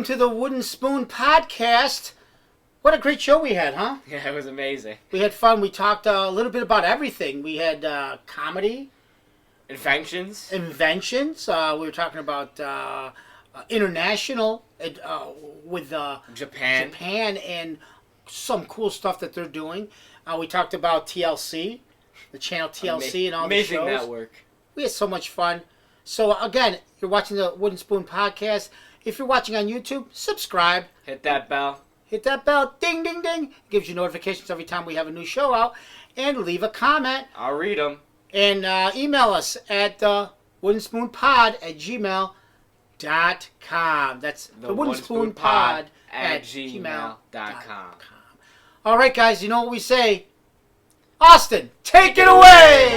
To the Wooden Spoon podcast. What a great show we had, huh? Yeah, it was amazing. We had fun. We talked a little bit about everything. We had comedy. Inventions. We were talking about international with Japan and some cool stuff that they're doing. We talked about TLC, the channel TLC and all the shows. Amazing network. We had so much fun. So again, you're watching the Wooden Spoon podcast. If you're watching on YouTube, subscribe. Hit that bell. Hit that bell. Ding, ding, ding. Gives you notifications every time we have a new show out. And leave a comment. I'll read them. And email us at woodenspoonpod@gmail.com. That's the woodenspoonpod@gmail.com. All right, guys, you know what we say. Austin, take it away.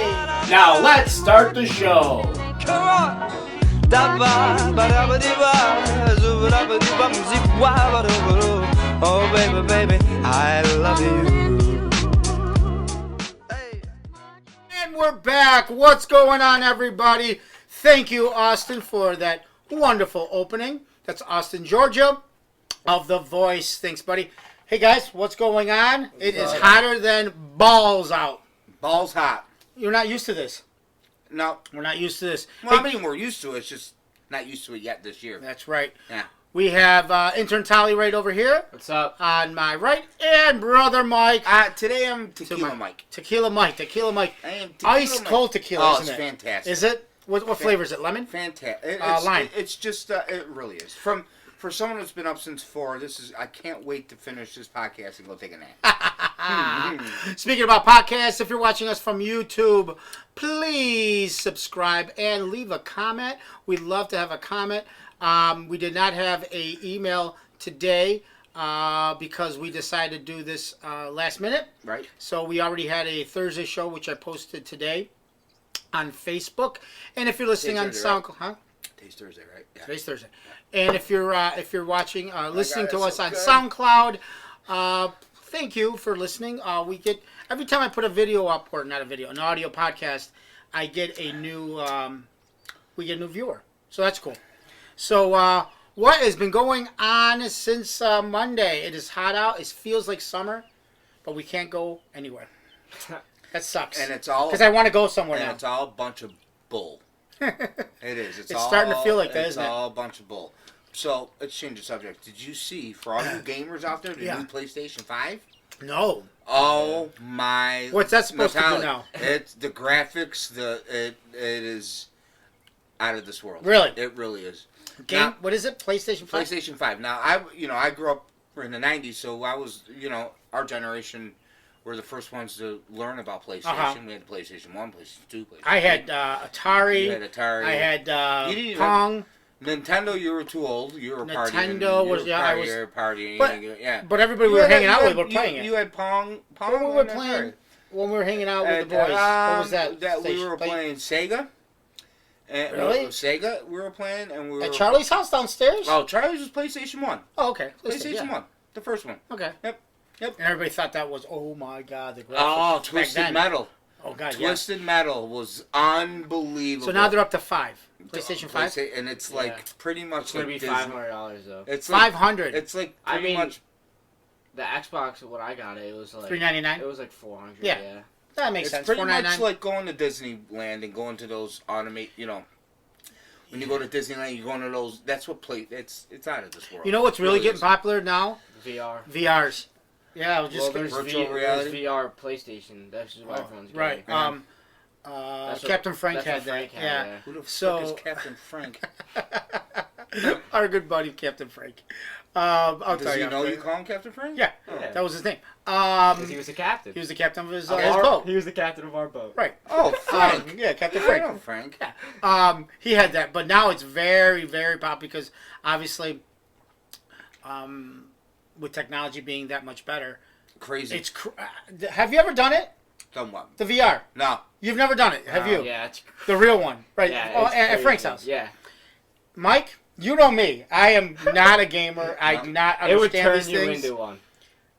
Now let's start the show. Come on. Oh, baby, baby, I love you. Hey. And we're back. What's going on, everybody? Thank you, Austin, for that wonderful opening. That's Austin, Georgia, of The Voice. Thanks, buddy. Hey, guys, what's going on? It is hotter than balls out. Balls hot. You're not used to this. No. We're not used to this. Well, I mean, we're used to it. It's just not used to it yet this year. That's right. Yeah. We have Intern Tally right over here. What's up? On my right. And Brother Mike. Today I'm Tequila Mike. Tequila Mike. Tequila Mike. I am Tequila Ice Mike. cold tequila, Oh, isn't it's it? fantastic. Is it? What flavor is it? Lemon? Fantastic. Lime. It's just, it really is. For someone who's been up since 4, I can't wait to finish this podcast and go take a nap. Speaking about podcasts, if you're watching us from YouTube, please subscribe and leave a comment. We'd love to have a comment. We did not have a email today because we decided to do this last minute. Right. So we already had a Thursday show, which I posted today on Facebook. And if you're listening on SoundCloud, huh? Today's Thursday, right? Yeah. Today's Thursday. And if you're watching, listening to us so on good. SoundCloud, thank you for listening. We get every time I put a video up, or not a video, an audio podcast, I get a new we get a new viewer. So that's cool. So what has been going on since Monday? It is hot out. It feels like summer, but we can't go anywhere. That sucks. And it's all because I want to go somewhere and now. it's all a bunch of bull. It is. It's all, starting to feel like that, isn't it? It's all a bunch of bull. So let's change the subject. Did you see, for all you gamers out there, the new PlayStation 5? No. Oh my! What's that supposed to do now? It's the graphics. It is out of this world. Really? It really is. Now, what is it? PlayStation 5? PlayStation 5. Now I grew up in the '90s, so I was our generation were the first ones to learn about PlayStation. Uh-huh. We had the PlayStation 1, PlayStation 2, PlayStation I had 3. Atari. You had Atari. I had You didn't even Pong. Nintendo, you were too old. You were partying. Nintendo was I was partying. But everybody we were hanging out with were playing it. You had Pong. When we were playing, when we were hanging out with the boys. What was that? We were playing Sega. And, really? Sega we were playing, and we were at Charlie's house downstairs. Oh, Charlie's was PlayStation 1. Oh, okay. PlayStation 1, the first one. Okay. Yep. And everybody thought that was, oh my God, the graphics. Oh, Twisted Metal. Oh God, Twisted Metal was unbelievable. So now they're up to 5. PlayStation 5? And it's like pretty much it's going to be $500 though. It's $500. It's like pretty much. The Xbox, when I got it was like $399. It was like $400. Yeah. That makes sense. It's pretty $499. much like going to Disneyland and going to those when you go to Disneyland, you go into those. That's what it's out of this world. You know what's really getting popular now? VR. VRs. Yeah, I was just there's virtual reality. There's VR PlayStation. That's just what everyone's right. getting. Captain Frank had that. Yeah. Who the fuck is Captain Frank? Our good buddy Captain Frank. I'll Does tell you. Does he know you call him Captain Frank? Yeah. Oh. That was his name. He was the captain. He was the captain of his boat. He was the captain of our boat. Right. Oh, Frank. Yeah, Captain Frank. I know Frank. Yeah. He had that, but now it's very, very popular because obviously, with technology being that much better, crazy. It's have you ever done it? Done what? The VR. No. You've never done it, have you? Yeah, it's the real one, right? Yeah, at Frank's house. Yeah. Mike, you know me. I am not a gamer. I do not understand it would turn these you things. into one.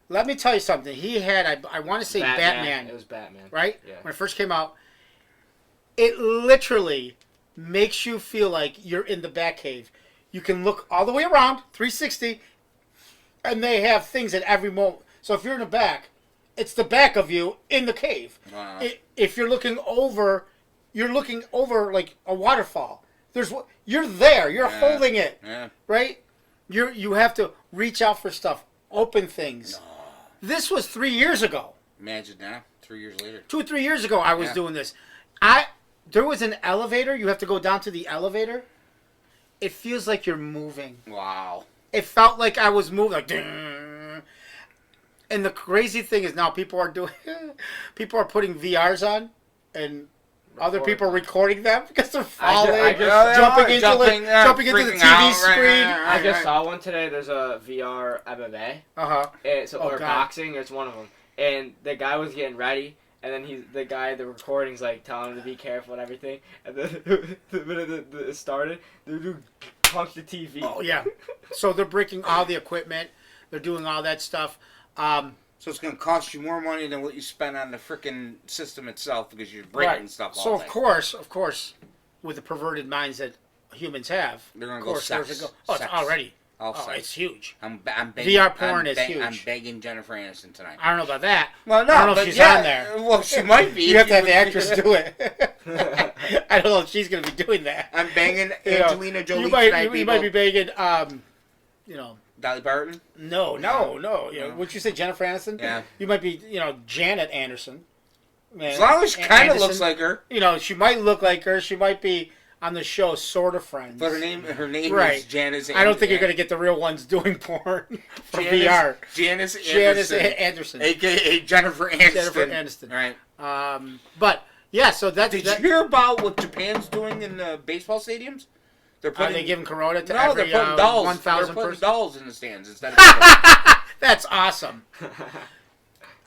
Let me tell you something. He had, I want to say Batman. It was Batman. Right? Yeah. When it first came out, it literally makes you feel like you're in the Batcave. You can look all the way around, 360, and they have things at every moment. So if you're in the back, it's the back of you in the cave. Wow. If you're looking over like a waterfall. You're there. You're holding it. Yeah. Right? You have to reach out for stuff, open things. No. This was 3 years ago. Imagine that. 3 years later. 2 or 3 years ago, I was doing this. There was an elevator. You have to go down to the elevator. It feels like you're moving. Wow. It felt like I was moving, like. Ding. And the crazy thing is now people are putting VRs on, and other people are recording them because they're falling, jumping into the TV screen. I just saw one today. There's a VR MMA. Or boxing. It's one of them. And the guy was getting ready, and then the recording's like telling him to be careful and everything. And then the minute it started, the dude punched the TV. Oh yeah. So they're breaking all the equipment. They're doing all that stuff. So it's going to cost you more money than what you spend on the freaking system itself because you're breaking stuff all day. So of course, with the perverted minds that humans have, they're going to go sex. Oh, it's already. Sex. It's huge. I'm begging, VR porn is huge. I'm begging Jennifer Aniston tonight. I don't know about that. Well, no, I don't know if she's on there. Well, she might be. You have to have the actress do it. I don't know if she's going to be doing that. I'm banging Angelina Jolie You might be banging, Dolly Parton? No. Would you say Jennifer Aniston? Yeah. You might be, Janet Anderson. As long as she kind of looks like her. She might look like her. She might be on the show Sort of Friends. But her name is Janice Anderson. I don't think you're going to get the real ones doing porn for VR. Janice Anderson. A.K.a. Jennifer Aniston. Right. But, yeah, so that's... Did you hear about what Japan's doing in the baseball stadiums? Are they giving Corona to every they're putting dolls. 1,000 They're putting dolls in the stands instead of That's awesome.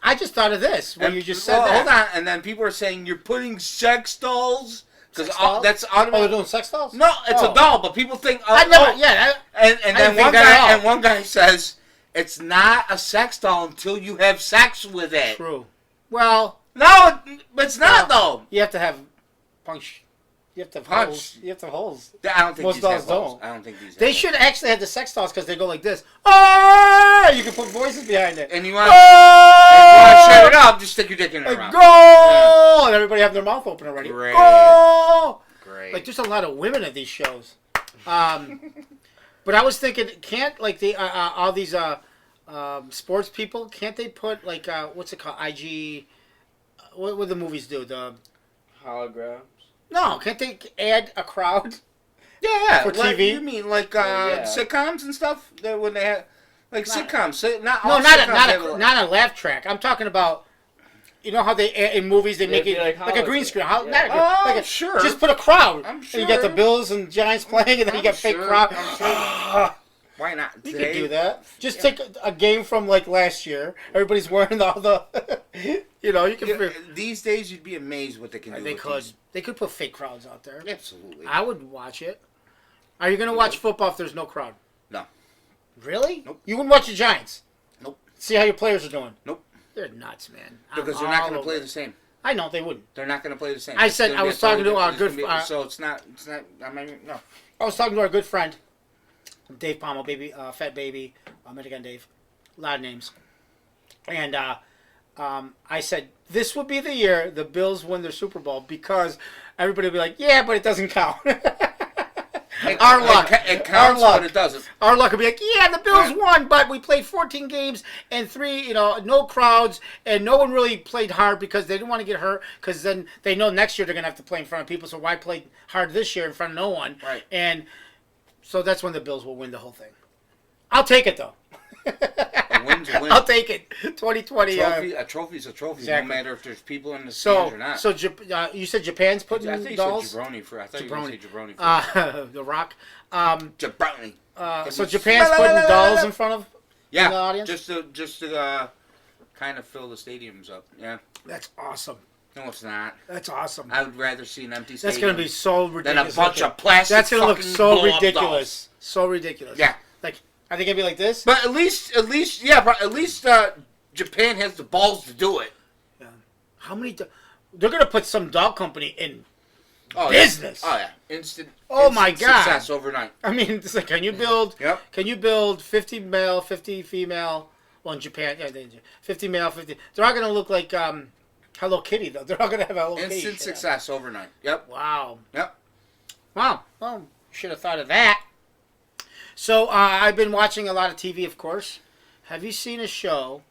I just thought of this when you just said that. Hold on, and then people are saying you're putting sex dolls because that's automatic. Oh, they're doing sex dolls? No, it's a doll, but people think. And then one guy says it's not a sex doll until you have sex with it. True. Well, no, it's not though. You have to have punch. You have to have holes. You have to have holes. I don't think most these dolls have holes. don't. I don't think these. They should actually have the sex dolls because they go like this. Oh! You can put voices behind it. And you want to shut it up? Just stick your dick in her mouth. Go! Yeah. And everybody have their mouth open already. Great. Go! Great. Like there's a lot of women at these shows. But I was thinking, can't like all these sports people? Can't they put like what's it called? IG. What would the movies do? The holograms. No, can't they add a crowd? Yeah, for TV. You mean like sitcoms and stuff? When they have sitcoms, not a laugh track. I'm talking about. You know how they in movies they make it like a green screen. Sure. Just put a crowd. I'm sure. And you got the Bills and Giants playing, and then you got fake crowd. Why not? You could do that. Just take a game from like last year. Everybody's wearing all the. You can. These days, you'd be amazed what they can do. They could. They could put fake crowds out there. Absolutely. I would watch it. Are you going to watch football if there's no crowd? No. Really? Nope. You wouldn't watch the Giants? Nope. See how your players are doing? Nope. They're nuts, man. Because they're not going to play the same. I know they wouldn't. They're not going to play the same. I was talking to our good friend. So it's not. I mean, no. I was talking to our good friend, Dave Pommel, Fat Baby, American Dave, a lot of names, and I said this would be the year the Bills win their Super Bowl because everybody would be like, yeah, but it doesn't count. Our luck. It counts, but it doesn't. Our luck would be like, yeah, the Bills won, but we played 14 games and 3, no crowds, and no one really played hard because they didn't want to get hurt because then they know next year they're going to have to play in front of people, so why play hard this year in front of no one? Right. And so that's when the Bills will win the whole thing. I'll take it, though. A win's a win. I'll take it. 2020. A trophy's a trophy, exactly. No matter if there's people in the stands or not. So you said Japan's putting dolls? I think you said jabroni for. I thought you were going to say jabroni for. The Rock. Jabroni. So Japan's putting dolls in front of the audience? Just to kind of fill the stadiums up. Yeah. That's awesome. No, it's not. That's awesome. I would rather see an empty stadium. That's going to be so ridiculous. Than a bunch of plastic. That's going to look so ridiculous. So ridiculous. Yeah. Like, are they going to be like this? But at least, Japan has the balls to do it. Yeah. How many? They're going to put some doll company in business. Oh yeah, instant. Oh my God! Success overnight. I mean, it's like, can you build? Yep. Can you build 50 male, 50 female? Well, in Japan, yeah, 50 male, 50. They're all gonna look like Hello Kitty, though. They're all gonna have Hello Kitty. Instant success overnight. Yep. Wow. Yep. Wow. Well, should have thought of that. So I've been watching a lot of TV, of course. Have you seen a show?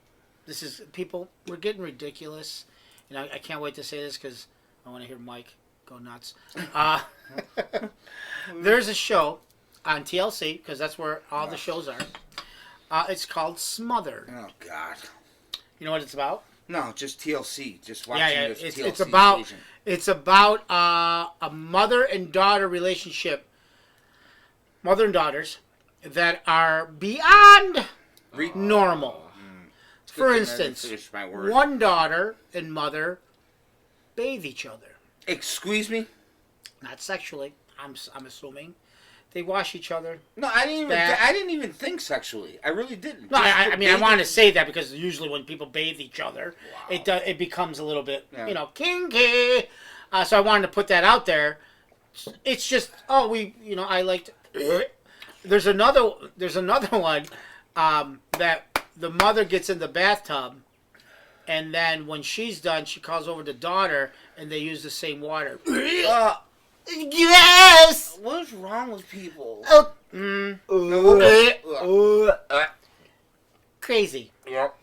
This is people. We're getting ridiculous. You know, I can't wait to say this because I want to hear Mike go nuts. There's a show on TLC because that's where all the shows are. It's called Smothered. Oh God. You know what it's about? No, just TLC. Just watching this TLC it's about station. it's about a mother and daughter relationship. Mother and daughters that are beyond normal. For instance, one daughter and mother bathe each other. Excuse me? Not sexually. I'm assuming they wash each other. No, I didn't even think sexually. I really didn't. No, I mean I want to say that because usually when people bathe each other, it becomes a little bit kinky. So I wanted to put that out there. It's just I liked. There's another one that the mother gets in the bathtub, and then when she's done, she calls over the daughter, and they use the same water. Yes. What's wrong with people? Crazy. Yep.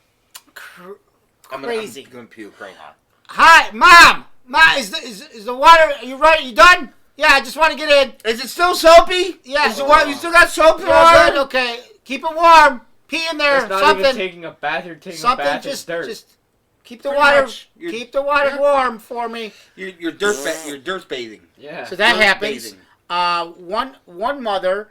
Crazy. I'm gonna puke right now. Hi, Mom. Mom, is the water? Are you ready? You done? Yeah, I just want to get in. Is it still soapy? Yeah. Is the water, you still got soap in Good, water? okay. Keep it warm. Pee in there. It's not something. even taking a bath. You're taking a bath in dirt. Just keep the water. Keep the water warm for me. You're dirt bathing. Yeah. So that Dirt happens. bathing. One mother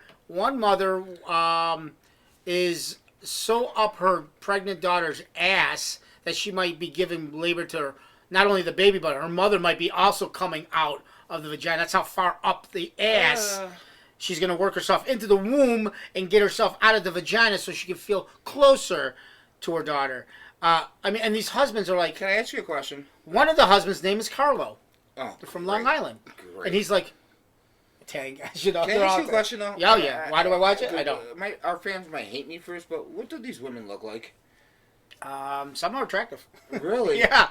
is so up her pregnant daughter's ass that she might be giving labor to her, not only the baby but her mother might be also coming out of the vagina. That's how far up the ass. She's going to work herself into the womb and get herself out of the vagina so she can feel closer to her daughter. And these husbands are like... Can I ask you a question? One of the husbands' name is Carlo. Oh, They're from Long Island. Great. And he's like... Italian guys, you know. Can I ask you a question, though? Yeah, yeah. Why do I watch it? I don't. Our fans might hate me for this, but what do these women look like? Some are attractive. Really? Yeah.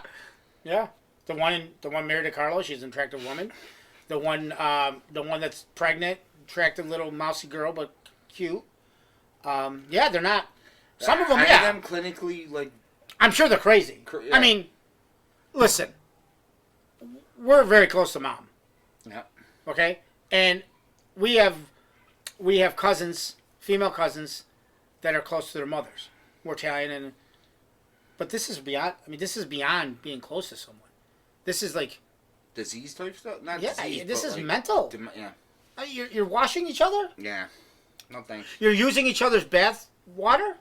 The one married to Carlo, she's an attractive woman. The one that's pregnant, attractive little mousy girl, but cute. Yeah, they're not. Some of them, yeah. I am clinically like. I'm sure they're crazy. Yeah. I mean, listen, we're very close to Mom. Yeah. Okay, and we have cousins, female cousins, that are close to their mothers. We're Italian, but this is beyond. I mean, this is beyond being close to someone. This is like disease type stuff. Not yeah, disease, this is like, mental. Yeah. You're washing each other. Yeah. No thanks. You're using each other's bath water.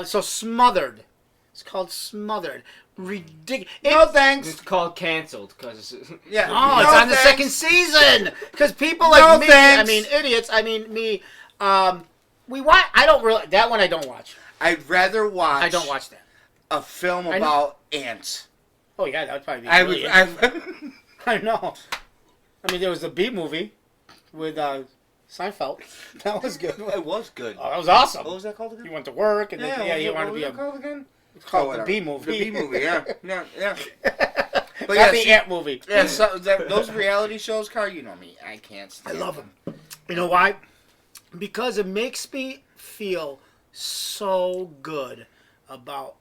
So Smothered. It's called Smothered. Ridiculous. No thanks. It's called canceled because Yeah. Oh, it's on the second season. Because people like me, thanks. I mean idiots, I mean me, we watch. I don't really. That one I don't watch. I'd rather watch. I don't watch that. A film about ants. Oh yeah, that would probably be. I know. I mean, there was the B movie with Seinfeld. That was good. It was good. Oh, that was awesome. What was that called again? He went to work and then he wanted to be a. Called again? It's called the B movie. The B movie, yeah. But Not the Ant movie. Yeah, those reality shows, Carl, you know me. I can't stand I love them. You know why? Because it makes me feel so good about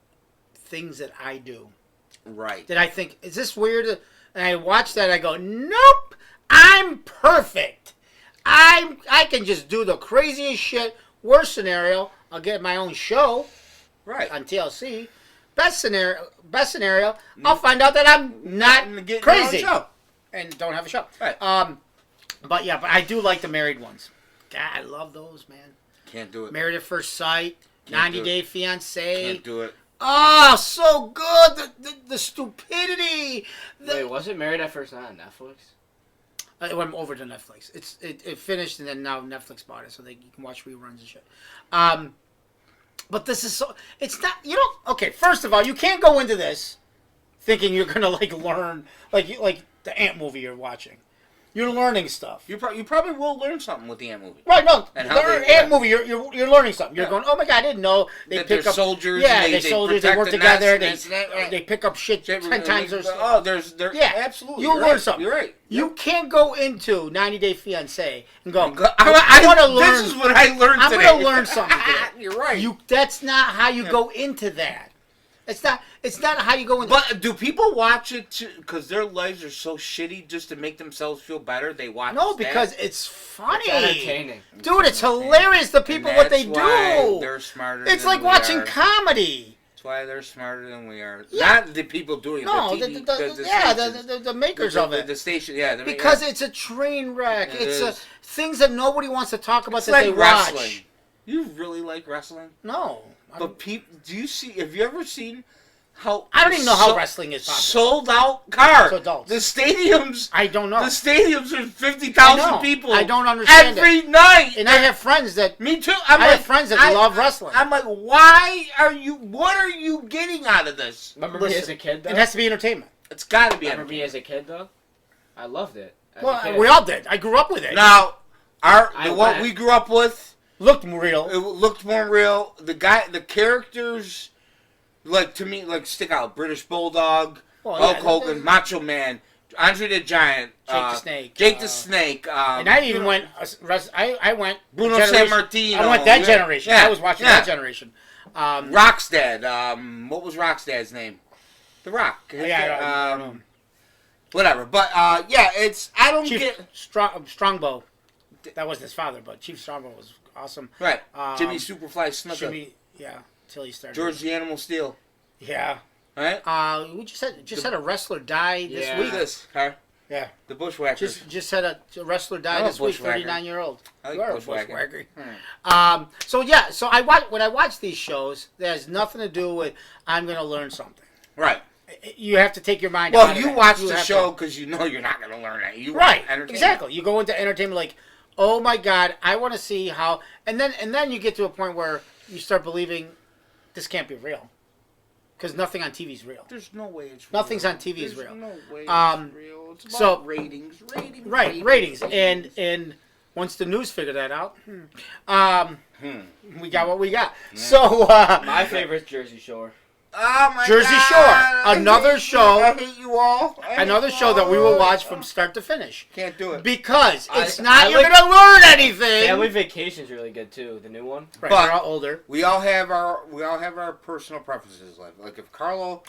things that I do. Right. That I think, is this weird? And I watch that and I go, nope, I'm perfect. I can just do the craziest shit. Worst scenario, I'll get my own show. Right. On TLC. Best scenario, I'll find out that I'm not crazy and don't have a show. Right. But I do like the married ones. God, I love those, man. Can't do it. Married at First Sight, 90 Day Fiancé. Can't do it. Oh, so good. The stupidity. Wait, was it Married at First Sight on Netflix? It went over to Netflix. It finished and then now Netflix bought it so you can watch reruns and shit. But this is so... It's not... You don't... Okay, first of all, you can't go into this thinking you're gonna like learn like the Ant movie you're watching. You're learning stuff. You probably will learn something with the Ant movie. Right? No, And the Ant movie. You're learning something. You're going, oh my god, I didn't know they pick up soldiers. Yeah, they soldiers. They protect work the together. nest, They pick up shit 10 times. Absolutely. You'll learn something. You're right. You can't go into 90 Day Fiancé and go. I want to learn. This is what I learned today. I'm going to learn something today. You're right. That's not how you go into that. It's not how you go into. But do people watch it because their lives are so shitty just to make themselves feel better? They watch. No, because it's funny. It's entertaining. Dude, it's hilarious. The people what they do. They're smarter. It's like watching comedy. That's why they're smarter than we are. Yeah. Not the people doing it. No, the makers of it. The station, yeah. Because it's a train wreck. It's things that nobody wants to talk about it's that like they wrestling. watch. You really like wrestling? No. But people, have you ever seen how... I don't even know how wrestling is popular. Sold out cars. Adults. The stadiums... I don't know. The stadiums are 50,000 people. I don't understand every night. And I have friends that... Me too. I have friends that love wrestling. I'm like, what are you getting out of this? Remember me as a kid, though? It has to be entertainment. It's got to be Remember me as a kid, though? I loved it. Well, we all did. I grew up with it. Now, what we grew up with... Looked real. It looked more real. The characters, like, to me, like, stick out. British Bulldog, Hulk Hogan, Macho Man, Andre the Giant, Jake the Snake. And I even went. I went. Bruno Sammartino. I went that generation. I was watching that generation. Rockstead. What was Rockstead's name? The Rock. Whatever. But it's I don't Chief get Strongbow. That wasn't his father, but Chief Strongbow was awesome. Right. Jimmy Superfly Snuka. Till he started. George the Animal Steel. Yeah. Right. We just had a wrestler die this week. Yeah. The Bushwhackers. Just had a wrestler die this week. 39-year-old. I You are like a bushwhacker. Hmm. So when I watch these shows, that has nothing to do with I'm going to learn something. Right. You have to take your mind out of it. Well, you watch the show because you know you're not going to learn it. Right. Exactly. You go into entertainment like, oh my God, I want to see how, and then you get to a point where you start believing this can't be real, because nothing on TV is real. There's no way it's real. Nothing's on TV is real. There's no way it's real. It's about ratings. Ratings. And once the news figured that out, we got what we got. Yeah. So my favorite Jersey Shore. Oh my Jersey God. Shore, another show. I hate you all. Another show that we will watch from start to finish. Can't do it because it's not. You're gonna learn anything. Family Vacation's really good too. The new one. Right, but we're all older. We all have our personal preferences. Like if Carlo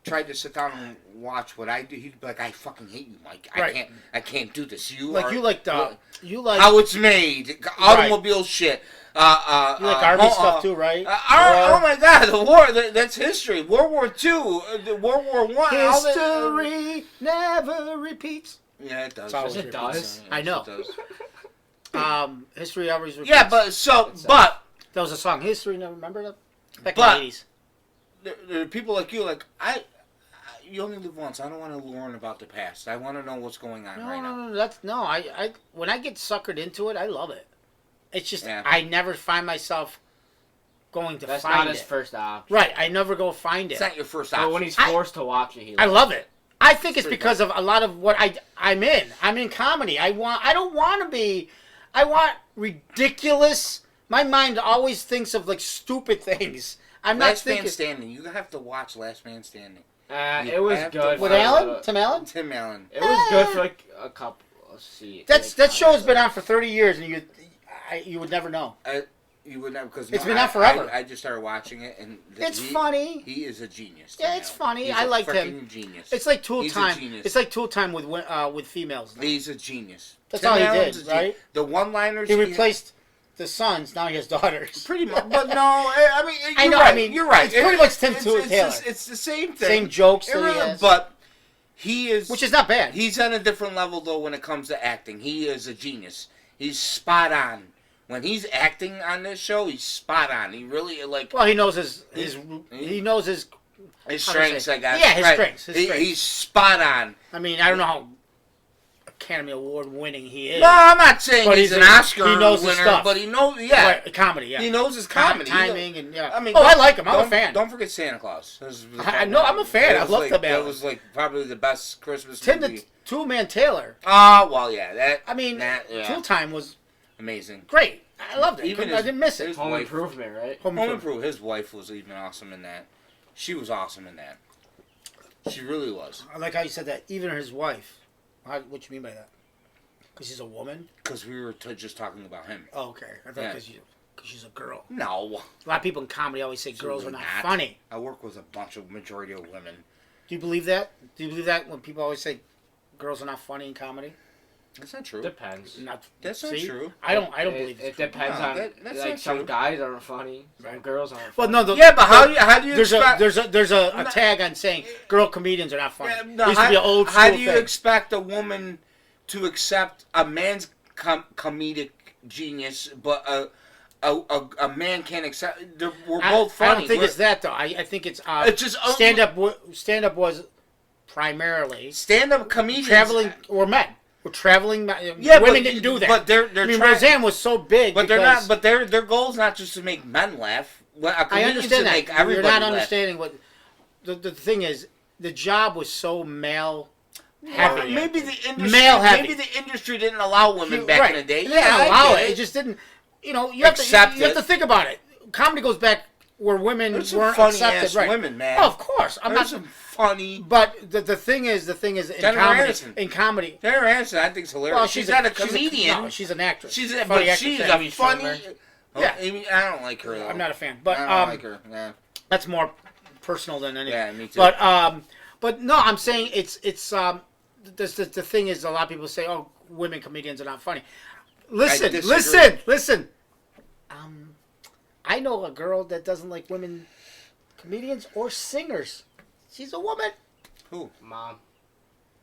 tried to sit down and watch what I do, he'd be like, "I fucking hate you, Mike. I can't do this. You like how it's made, automobile shit." You like Army stuff too, right? Oh my God, the war, that's history. World War II, World War I. History never repeats. Yeah, it does. It does. I know. It does. History always repeats. Yeah, but that was a song. History never, remember that? Back in the 80s. There are people like you, you only live once. I don't want to learn about the past. I want to know what's going on now. No, I when I get suckered into it, I love it. It's just I never find myself going to find it. That's not his first option. Right, I never go find it. It's not your first option. But when he's forced to watch it, I love it. I think it's because of a lot of what I'm in. I'm in comedy. I don't want to be. I want ridiculous. My mind always thinks of like stupid things. I'm not thinking. Last Man Standing. You have to watch Last Man Standing. It was good. With Alan? Tim Allen? Tim Allen. It was good for like a couple. Let's see. That show's been on for 30 years, and you would never know. You would never, because it's been on forever. I just started watching it, and it's funny. He is a genius. Yeah, it's funny. He's I liked him. Genius. It's like Tool Time. It's like Tool Time with females. He's a genius. That's all he did, right? The one-liners. He replaced the sons. Now he has daughters. Pretty much, but no. I mean, I know. Right. I mean, you're right. It's pretty much Tim Taylor. It's the same thing. Same jokes that he has. But he is, which is not bad. He's on a different level though when it comes to acting. He is a genius. He's spot on. When he's acting on this show, he's spot on. He really Well, he knows his strengths, I guess. Yeah, his strengths. He's spot on. I mean, I don't know how Academy Award winning he is. No, I'm not saying but he's an Oscar he knows winner, his stuff. but he knows, yeah. Right, comedy, yeah. He knows his comedy. Timing, and yeah. I mean, I like him. I'm a fan. Don't forget Santa Claus. I'm a fan. I love the man. That was like probably the best Christmas Tim movie. the Two-Man Taylor. Well, yeah. Tool Time was amazing. Great. I loved it. Even I didn't miss it. Home Improvement, right? Home Improvement. His wife was even awesome in that. She was awesome in that. She really was. I like how you said that. Even his wife. What you mean by that? Because she's a woman? Because we were just talking about him. Oh, okay. I thought because she's a girl. No. A lot of people in comedy always say girls are not funny. I work with a majority of women. Do you believe that? Do you believe that when people always say girls are not funny in comedy? That's not true. Depends. That's not true. I don't believe it. It depends on like some guys aren't funny, some girls aren't funny. Well, no. But how do you expect... There's a tag on saying girl comedians are not funny. Yeah, used to be an old school how do you thing. expect a woman to accept a man's comedic genius, but a man can't accept... We're both funny. I don't think it's that, though. I think it's just... Stand-up was primarily... Stand-up comedians... Traveling... Or men. We're traveling. Women didn't do that. But they're Roseanne was so big. But they're not. But their goal is not just to make men laugh. I understand that. Make everybody You're not laugh. understanding what the thing is. The job was so male heavy. Maybe the industry. Male heavy. Maybe the industry didn't allow women back in the day. They didn't allow it. It just didn't. You have to think about it. Comedy goes back where women weren't accepted. Right. Women, man. Oh, of course. I'm not funny. But the thing is in comedy. Jennifer Aniston, I think, is hilarious. Well, she's not a comedian. No, she's an actress. She's a funny. Yeah, I don't like her though. I'm not a fan, but I don't like her. Yeah. That's more personal than anything. Yeah, me too. But no, I'm saying it's the thing is a lot of people say, oh, women comedians are not funny. Listen. I know a girl that doesn't like women comedians or singers. She's a woman. Who? Mom.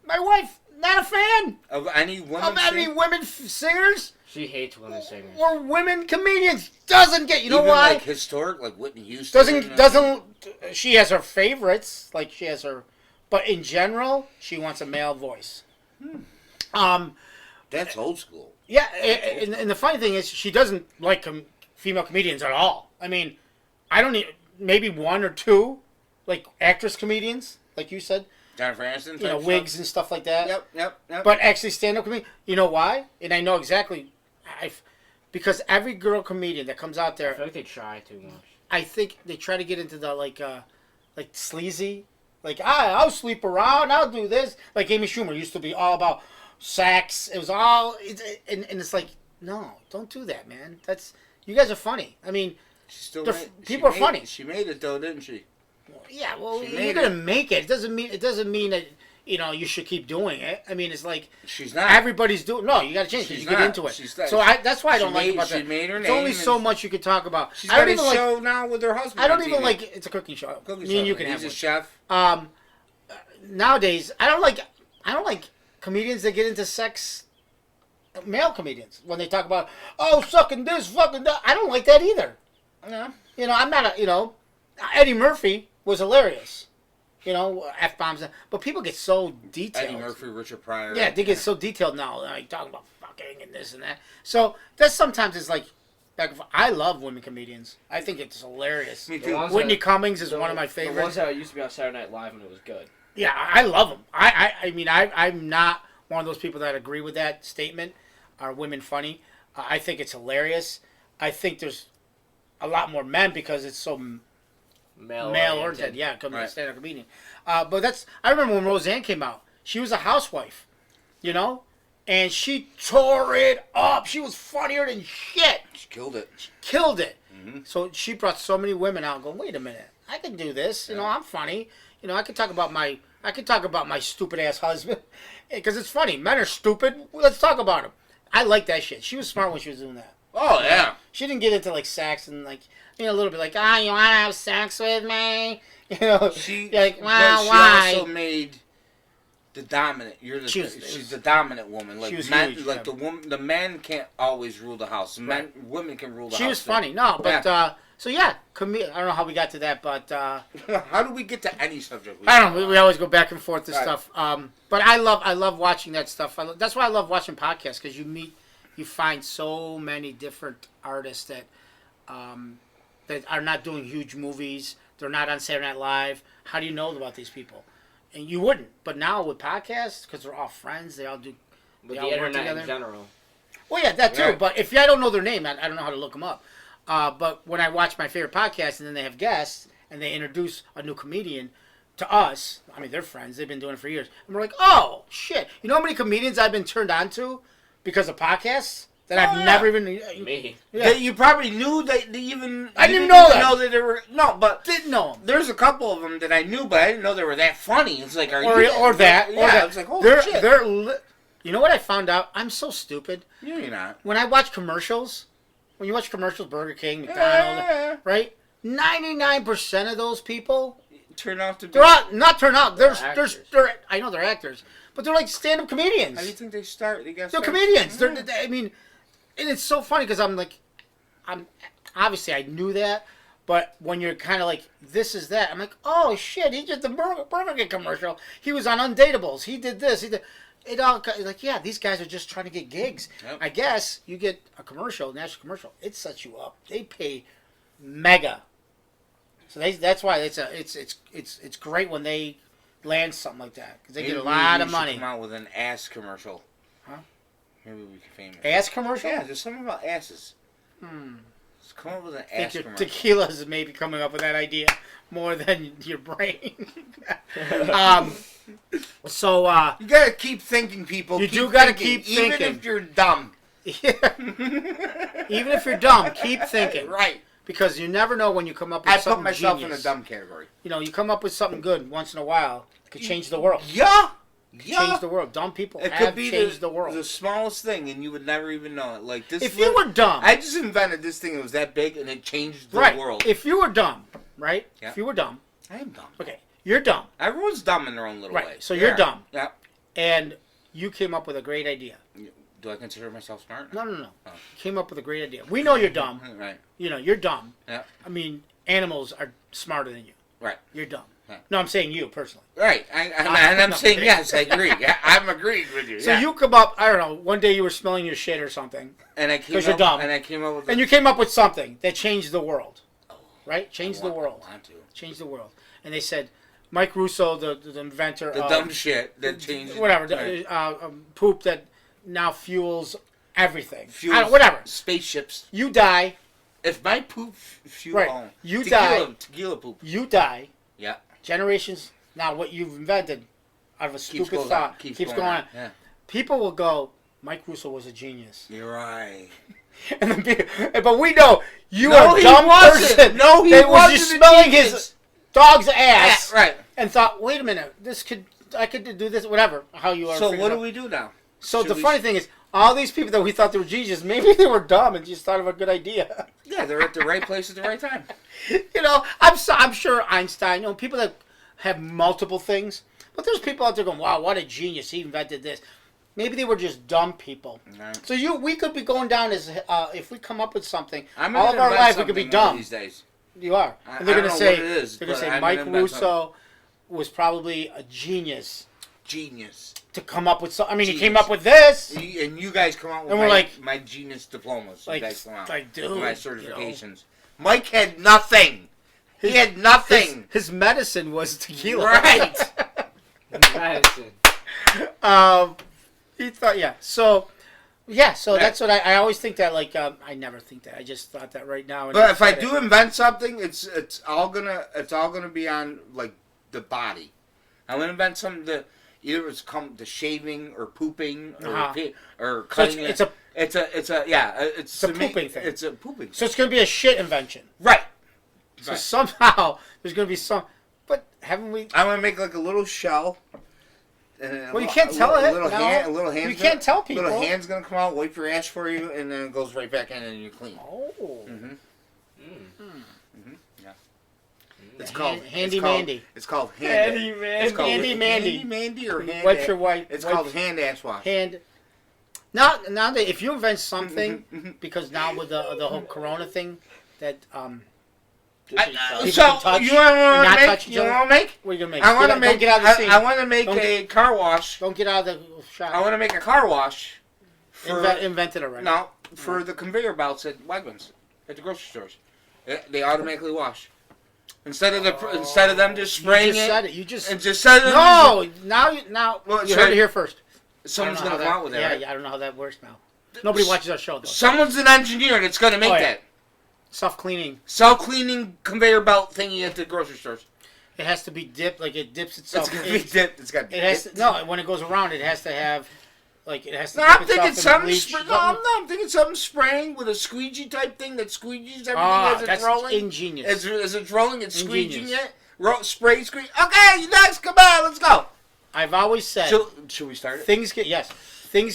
My wife. Not a fan. Of any women? Of any women singers? She hates women singers. Or women comedians. Doesn't get... You know why? Like historic, like Whitney Houston. Doesn't... She has her favorites. Like, she has her... But in general, she wants a male voice. That's old school. Yeah, and the funny thing is, she doesn't like female comedians at all. I mean, I don't need... Maybe one or two, like, actress comedians, like you said. Jennifer Aniston? Wigs and stuff like that. Yep. But actually stand-up comedian, you know why? And I know exactly... because every girl comedian that comes out there... I feel like they try too much. I think they try to get into the, like sleazy... Like, I'll sleep around, I'll do this. Like Amy Schumer used to be all about sex. It was all... And it's like, no, don't do that, man. You guys are funny. I mean... People are funny. She made it though, didn't she? Yeah, well, you're gonna make it. It doesn't mean that you should keep doing it. I mean, it's like she's not. Everybody's doing. No, you got to change because you get into it. That's why I don't like about that. She made her name. It's only so much you could talk about. She's got a show now with her husband. I don't even like. It's a cooking show. Me and you can have one. He's a chef. Nowadays, I don't like comedians that get into sex. Male comedians when they talk about sucking this, fucking that. I don't like that either. Yeah. I'm not Eddie Murphy was hilarious. F-bombs. But people get so detailed. Eddie Murphy, Richard Pryor. Yeah, they get so detailed now. Like, talking about fucking and this and that. So, that's sometimes it's like, back and forth. I love women comedians. I think it's hilarious. Me too. Whitney Cummings is one of my favorites. The ones that used to be on Saturday Night Live when it was good. Yeah, I love them. I mean, I'm not one of those people that agree with that statement. Are women funny? I think it's hilarious. I think there's a lot more men because it's so male-oriented. Yeah, stand-up comedian. But I remember when Roseanne came out. She was a housewife, and she tore it up. She was funnier than shit. She killed it. Mm-hmm. So she brought so many women out going, wait a minute, I can do this. I'm funny. I can talk about my stupid-ass husband because it's funny. Men are stupid. Let's talk about him. I like that shit. She was smart when she was doing that. Oh, yeah. She didn't get into, like, sex and, like, a little bit like, you want to have sex with me? She, like, well, why? She also made the dominant. She's the dominant woman. Like she was men, huge, like the men can't always rule the house. Women can rule the house. She was funny. No, but so yeah, I don't know how we got to that, but how do we get to any subject? I don't know. We always go back and forth to stuff. But I love watching that stuff. That's why I love watching podcasts, because you find so many different artists that are not doing huge movies. They're not on Saturday Night Live. How do you know about these people? And you wouldn't. But now with podcasts, because they're all friends, they all do. With the internet in general. Well, yeah, that too. Yeah. But if I don't know their name, I don't know how to look them up. But when I watch my favorite podcast and then they have guests and they introduce a new comedian to us, I mean, they're friends. They've been doing it for years. And we're like, oh, shit. You know how many comedians I've been turned on to because of podcasts that I've never even... Me. Yeah. That you probably knew that they even... I didn't know that. Know that they were... No, but... Didn't know them. There's a couple of them that I knew, but I didn't know they were that funny. It's like, or that. It's like, holy shit. You know what I found out? I'm so stupid. No, you're not. When I watch commercials... When you watch commercials, Burger King, McDonald's, right? 99% of those people turn out to be. They're I know they're actors, but they're like stand-up comedians. How do you think they start? They're comedians. Mm-hmm. I mean, and it's so funny because I'm obviously I knew that, but when you're kind of like this is that, I'm like, oh shit, he did the Burger King commercial. He was on Undateables. He did this. He did. It all like, yeah, these guys are just trying to get gigs. Yep. I guess you get a national commercial, it sets you up. They pay mega, so that's why it's great when they land something like that, because they get a lot of money. Come out with an ass commercial, huh? Maybe we can famous. Ass commercial? Yeah, there's something about asses. Let's come up with an ass commercial. Tequila is maybe coming up with that idea more than your brain. So you gotta keep thinking, people. You gotta keep thinking, even if you're dumb. Yeah. Even if you're dumb, keep thinking. Right. Because you never know when you come up with something. I put myself genius. in a dumb category. You know, you come up with something good once in a while, it could change the world. Yeah. Change the world. Dumb people have changed the world. The smallest thing, and you would never even know it. Like this. If you were dumb, I just invented this thing. It was that big, and it changed the world. If you were dumb, right? Yeah. If you were dumb, I am dumb. Okay, you're dumb. Everyone's dumb in their own little way. Right. So you're dumb. Yeah. And you came up with a great idea. Do I consider myself smart? No. Oh. You came up with a great idea. We know you're dumb. Right. You know, you're dumb. Yeah. I mean, animals are smarter than you. Right. You're dumb. Yeah. No, I'm saying you personally. Right. I'm saying yes, I agree. I'm agreeing with you. So you come up, I don't know, one day you were smelling your shit or something. And I came up, you're dumb. And I came up with and you came up with something that changed the world. Right? Changed the world. I want to. Changed the world. And they said, Mike Russo, the inventor the of... dumb shit that changed... Whatever. Poop that now fuels everything. Whatever. Spaceships. You die. If my poop fuels... Right. You die. Tequila poop. You die. Yeah. Generations... Now, what you've invented out of a stupid thought keeps going on. Yeah. People will go, Mike Russo was a genius. You're right. But we know you are a dumb person. No, he wasn't. Was just smelling his dog's ass, right? And thought, wait a minute, I could do this, whatever. How you are. So what do we do now? So the funny thing is, all these people that we thought they were geniuses, maybe they were dumb and just thought of a good idea. Yeah, they're at the right place at the right time. You know, I'm sure Einstein. You know, people that have multiple things, but there's people out there going, wow, what a genius, he invented this. Maybe they were just dumb people. Right. So we could be going down as if we come up with something, all of our life we could be dumb. These days. You are. And they're going to say Mike Russo was probably a genius. Genius. To come up with something. I mean, he came up with this. And you guys come out with my genius diplomas. Like, you guys come out. Like, dude. My certifications. You know? Mike had nothing. He had nothing. His medicine was tequila. Right. Medicine. He thought, yeah. So that's what I always think that. Like, I never think that. I just thought that right now. But if I do invent something, it's all gonna be on like the body. I'm gonna invent something that either it's come to shaving or pooping or cutting. So it's a pooping thing. It's a pooping. So it's gonna be a shit invention. Right. So somehow there's going to be some, but haven't we? I'm going to make like a little shell. Well, you can't tell it. A little hand. You can't tell people. Little hand's going to come out, wipe your ass for you, and then it goes right back in and you're clean. Oh. Mm-hmm. Yeah. It's called Handy Mandy. It's called Handy Mandy. It's called Handy Mandy. Handy Mandy or Hand. Wipes your white. It's called hand ass wash. Hand. Now that if you invent something, because now with the whole Corona thing, that So you want to make? What are you gonna make? I want to make. Get out of the scene. I want to make a car wash. Don't get out of the shop. I want to make a car wash. Invented already. No, for the conveyor belts at Wegmans, at the grocery stores, they automatically wash. Instead of them just spraying you just said it. You just and just said it. No, now Well, you heard it here first. Someone's gonna come out with that. Right? Yeah, I don't know how that works now. Nobody watches our show though. Someone's an engineer that's gonna make that self-cleaning conveyor belt thingy at the grocery stores. It has to be dipped, like it dips itself. It's gonna be dipped. It's got. It has to, no. When it goes around, it has to have. Like it has to. No, I'm thinking something. I'm thinking something spraying with a squeegee type thing that squeegees everything as it's rolling. Ingenious. As it's rolling, it's squeegeeing it. Spray, squeeze. Okay, you next. Come on, let's go. I've always said. Should we start it? Things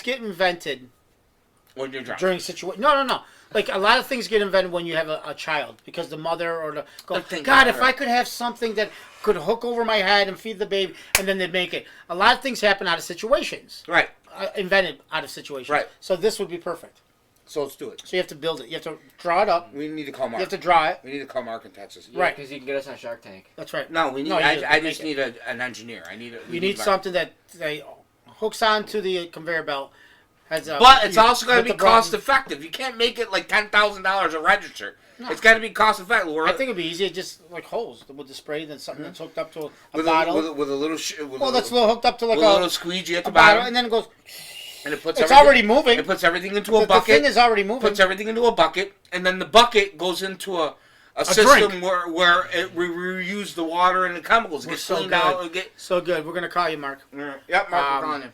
get invented. When you're drunk. During situation. No. Like a lot of things get invented when you have a child because the mother or the God, if I could have something that could hook over my head and feed the baby, and then they'd make it. A lot of things happen out of situations. Right. Invented out of situations. Right. So this would be perfect. So let's do it. So you have to build it. You have to draw it up. We need to call Mark. You have to draw it. We need to call Mark in Texas. Yeah, right. Because you can get us on Shark Tank. That's right. No, we need. I just need an engineer. You need something that hooks onto the conveyor belt. But it's also got to be cost effective. You can't make it like $10,000 a register. No. It's got to be cost effective. I think it'd be easy, just like holes with the spray, then something that's hooked up to a bottle. With a little. That's hooked up to like a little squeegee at the bottom, and then it goes. And it puts. It's already moving. It puts everything into a bucket. The thing is already moving. Puts everything into a bucket, and then the bucket goes into a system where we reuse the water and the chemicals. Get cleaned out. So good. We're gonna call you, Mark. Yep, Mark. We're calling you.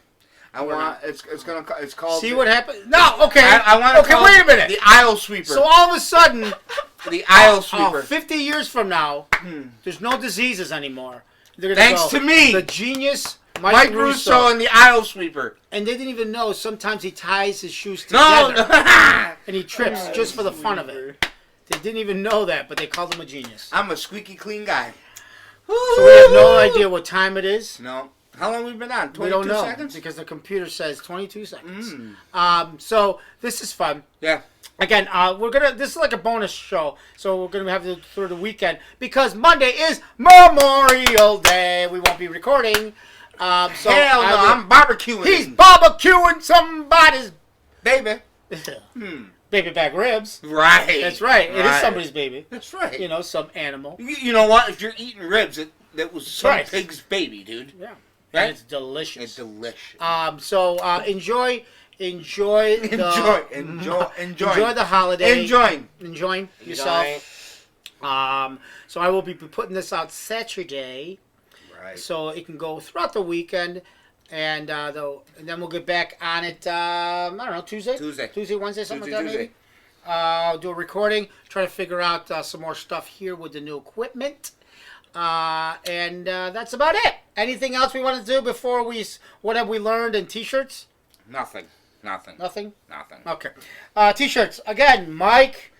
It's called. See what happened? No, okay. I want to. Okay, wait a minute. The aisle sweeper. So all of a sudden, the aisle sweeper. 50 years from now, there's no diseases anymore. Thanks to me, the genius Mike Russo and the aisle sweeper. And they didn't even know. Sometimes he ties his shoes together, and he trips just for the fun of it. They didn't even know that, but they called him a genius. I'm a squeaky clean guy. So we have no idea what time it is. No. How long have we been on? 22 we don't know, seconds? Because the computer says 22 seconds. So this is fun. Yeah. Again, this is like a bonus show, so we're gonna have it through the weekend because Monday is Memorial Day. We won't be recording. Hell no, I'm barbecuing. He's barbecuing somebody's baby. Baby back ribs. Right. That's right. It is somebody's baby. That's right. You know, some animal. You know what? If you're eating ribs, that was some pig's baby, dude. Yeah. Right? And it's delicious. It's delicious. So enjoy the holiday. Enjoy yourself. So I will be putting this out Saturday. Right. So it can go throughout the weekend, and then we'll get back on it. I don't know, Tuesday, Wednesday, something like that. Maybe. Do a recording. Try to figure out some more stuff here with the new equipment. And that's about it. Anything else we want to do before what have we learned in t-shirts? Nothing. Okay. T-shirts. Again, Mike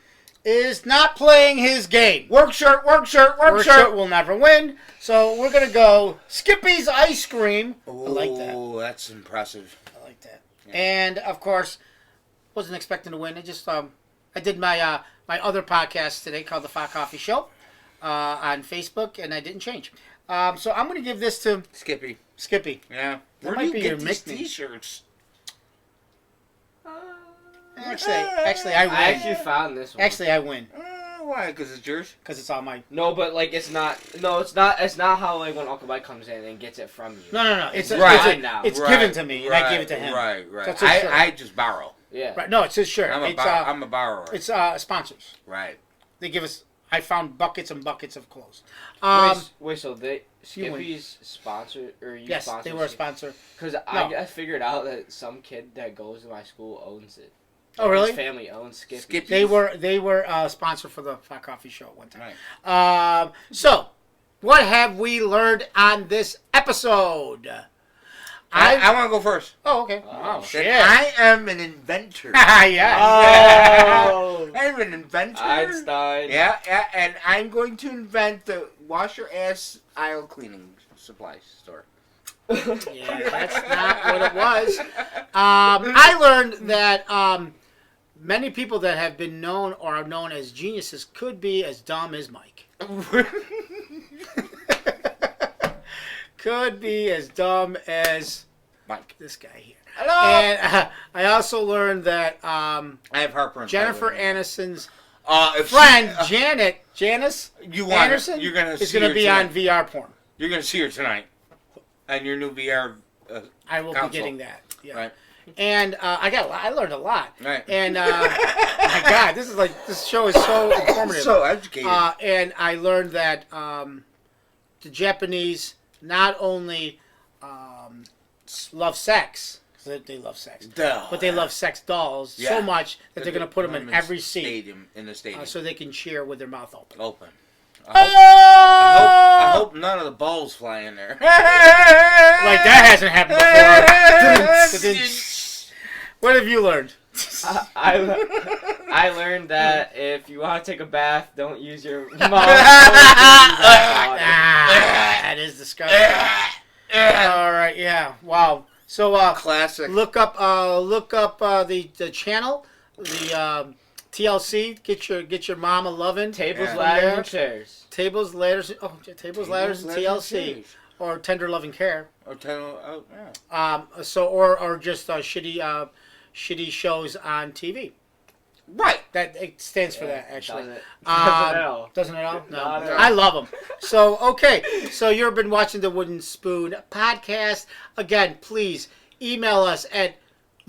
is not playing his game. Work shirt will never win. So we're going to go Skippy's Ice Cream. Ooh, I like that. Oh, that's impressive. I like that. Yeah. And, of course, wasn't expecting to win. I just, I did my other podcast today called The Fat Coffee Show. On Facebook, and I didn't change. So I'm going to give this to Skippy. Yeah. Where do you get these t-shirts? Actually, I win. I actually found this one. Actually, I win. Why? Because it's yours? Because it's all mine. No, but like it's not. No, it's not. It's not how like when Uncle Mike comes in and gets it from you. No. It's Right. given to me, and I gave it to him. Right. So I just borrow. Yeah. Right. No, it's his shirt. I'm a borrower. It's sponsors. Right. They give us. I found buckets and buckets of clothes. Wait, so Skippy's sponsored or you? Yes, they were a sponsor. Because I figured out that some kid that goes to my school owns it. Oh, really? His family owns Skippy. They were a sponsor for the Fat Coffee Show at one time. Right. So, what have we learned on this episode? I want to go first. Oh, okay. Oh, shit. I am an inventor. Yeah. Oh. I'm an inventor. Einstein. Yeah, and I'm going to invent wash your ass aisle cleaning supply store. Yeah, that's not what it was. I learned that many people that have been known or are known as geniuses could be as dumb as Mike. Could be as dumb as Mike. This guy here. Hello. And I also learned that I have heartburn. Jennifer Aniston's friend Janice Anderson you're gonna is going to be on VR porn. You're going to see her tonight. And your new VR I will console. be getting that. Yeah. Right. And I learned a lot. Right. And my God, this show is so informative. So educated. And I learned that the Japanese not only love sex, because they love sex, but they love sex dolls so much that they're going to put them in every seat in the stadium, so they can cheer with their mouth open. I hope none of the balls fly in there. Like that hasn't happened before. What have you learned? I learned that if you want to take a bath, don't use your mouth. That is disgusting. All right, yeah, wow. So classic. Look up the channel, the TLC. Get your mama loving. Tables, ladders, and chairs. Tables, ladders. Oh, tables, ladders, and TLC, or tender loving care. Or or just shitty shows on TV. Right. That it stands for that actually. Doesn't it all? No. I love them. So okay. So you've been watching the Wooden Spoon podcast. Again, please email us at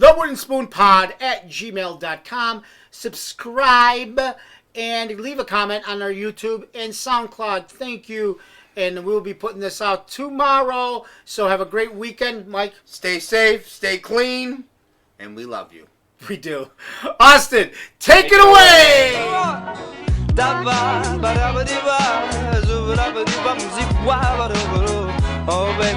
thewoodenspoonpod@gmail.com. Subscribe and leave a comment on our YouTube and SoundCloud. Thank you. And we'll be putting this out tomorrow. So have a great weekend, Mike. Stay safe, stay clean, and we love you. We do. Austin, take it away! Oh, baby.